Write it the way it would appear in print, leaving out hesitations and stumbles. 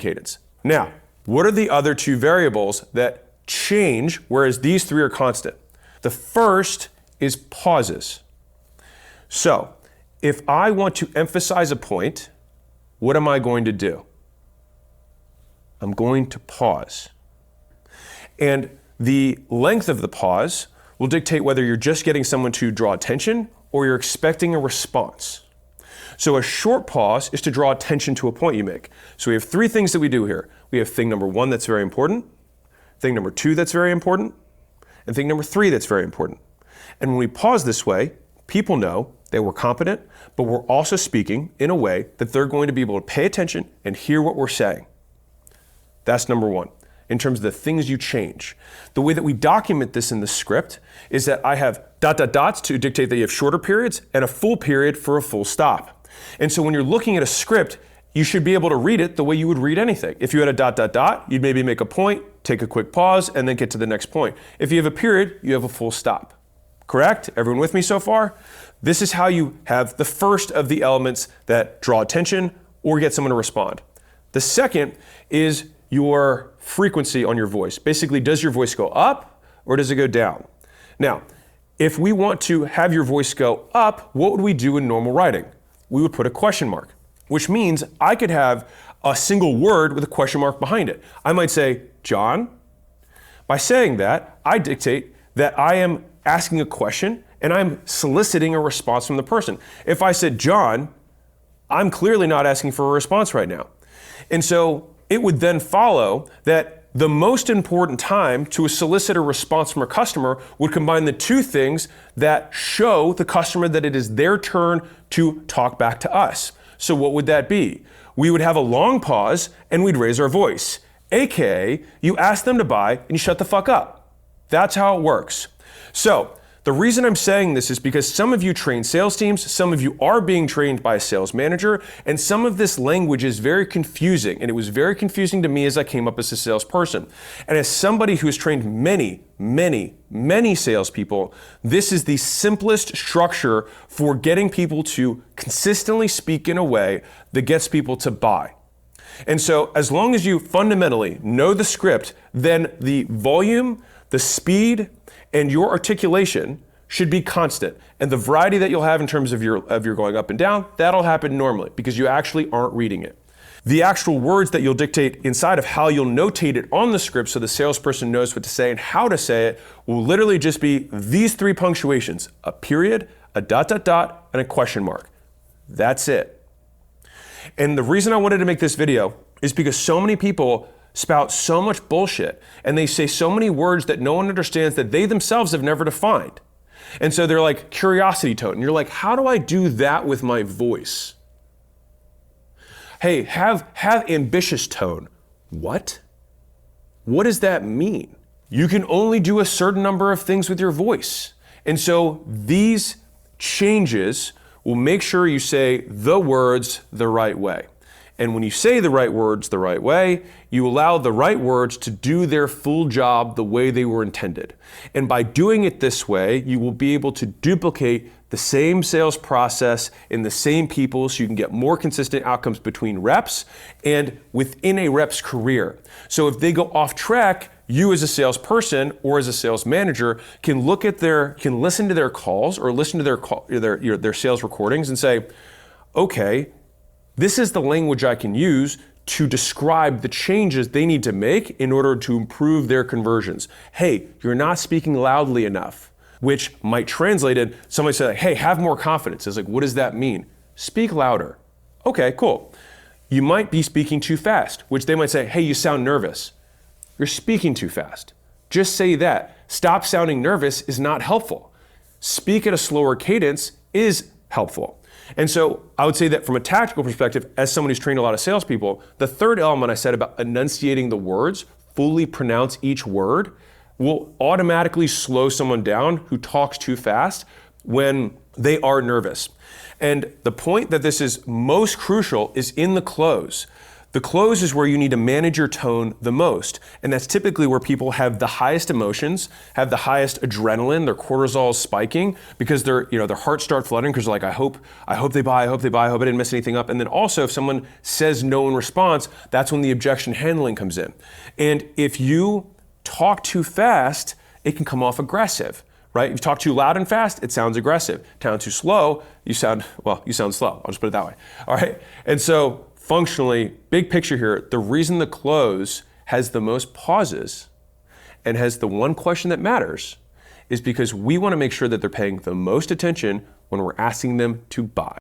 cadence. Now, what are the other two variables that change, whereas these three are constant? The first is pauses. So, if I want to emphasize a point, what am I going to do? I'm going to pause. And the length of the pause will dictate whether you're just getting someone to draw attention or you're expecting a response. So a short pause is to draw attention to a point you make. So we have three things that we do here. We have thing number one that's very important, thing number two that's very important, and thing number three that's very important. And when we pause this way, people know that we're competent, but we're also speaking in a way that they're going to be able to pay attention and hear what we're saying. That's number one. In terms of the things you change. The way that we document this in the script is that I have ... dots to dictate that you have shorter periods and a full period for a full stop. And so when you're looking at a script, you should be able to read it the way you would read anything. If you had a ... dot, you'd maybe make a point, take a quick pause, and then get to the next point. If you have a period, you have a full stop. Correct? Everyone with me so far? This is how you have the first of the elements that draw attention or get someone to respond. The second is your frequency on your voice. Basically, does your voice go up or does it go down? Now, if we want to have your voice go up, what would we do in normal writing? We would put a question mark, which means I could have a single word with a question mark behind it. I might say, John. By saying that, I dictate that I am asking a question and I'm soliciting a response from the person. If I said, John, I'm clearly not asking for a response right now. And so it would then follow that the most important time to solicit a response from a customer would combine the two things that show the customer that it is their turn to talk back to us. So what would that be? We would have a long pause and we'd raise our voice. AKA, you ask them to buy and you shut the fuck up. That's how it works. So the reason I'm saying this is because some of you train sales teams, some of you are being trained by a sales manager, and some of this language is very confusing. And it was very confusing to me as I came up as a salesperson. And as somebody who has trained many salespeople, this is the simplest structure for getting people to consistently speak in a way that gets people to buy. And so as long as you fundamentally know the script, then the volume, the speed, and your articulation should be constant. And the variety that you'll have in terms of your going up and down, that'll happen normally because you actually aren't reading it. The actual words that you'll dictate inside of how you'll notate it on the script so the salesperson knows what to say and how to say it will literally just be these three punctuations, a period, a ... dot, and a question mark. That's it. And the reason I wanted to make this video is because so many people spout so much bullshit and they say so many words that no one understands that they themselves have never defined. And so they're like curiosity tone. And you're like, how do I do that with my voice? Hey, have ambitious tone. What? What does that mean? You can only do a certain number of things with your voice. And so these changes will make sure you say the words the right way. And when you say the right words the right way, you allow the right words to do their full job the way they were intended. And by doing it this way, you will be able to duplicate the same sales process in the same people so you can get more consistent outcomes between reps and within a rep's career. So if they go off track, you as a salesperson or as a sales manager can listen to their calls or listen to their sales recordings and say, okay, this is the language I can use to describe the changes they need to make in order to improve their conversions. Hey, you're not speaking loudly enough, which might translate in somebody say, hey, have more confidence. It's like, what does that mean? Speak louder. Okay, cool. You might be speaking too fast, which they might say, hey, you sound nervous. You're speaking too fast. Just say that. Stop sounding nervous is not helpful. Speak at a slower cadence is helpful. And so I would say that from a tactical perspective, as someone who's trained a lot of salespeople, the third element I said about enunciating the words, fully pronounce each word, will automatically slow someone down who talks too fast when they are nervous. And the point that this is most crucial is in the close. The close is where you need to manage your tone the most. And that's typically where people have the highest emotions, have the highest adrenaline, their cortisol is spiking because their heart starts fluttering because they're like, I hope they buy, I hope I didn't mess anything up. And then also if someone says no in response, that's when the objection handling comes in. And if you talk too fast, it can come off aggressive, right? If you talk too loud and fast, it sounds aggressive. Sound too slow, you sound slow. I'll just put it that way. All right. And so functionally, big picture here, the reason the close has the most pauses and has the one question that matters is because we want to make sure that they're paying the most attention when we're asking them to buy.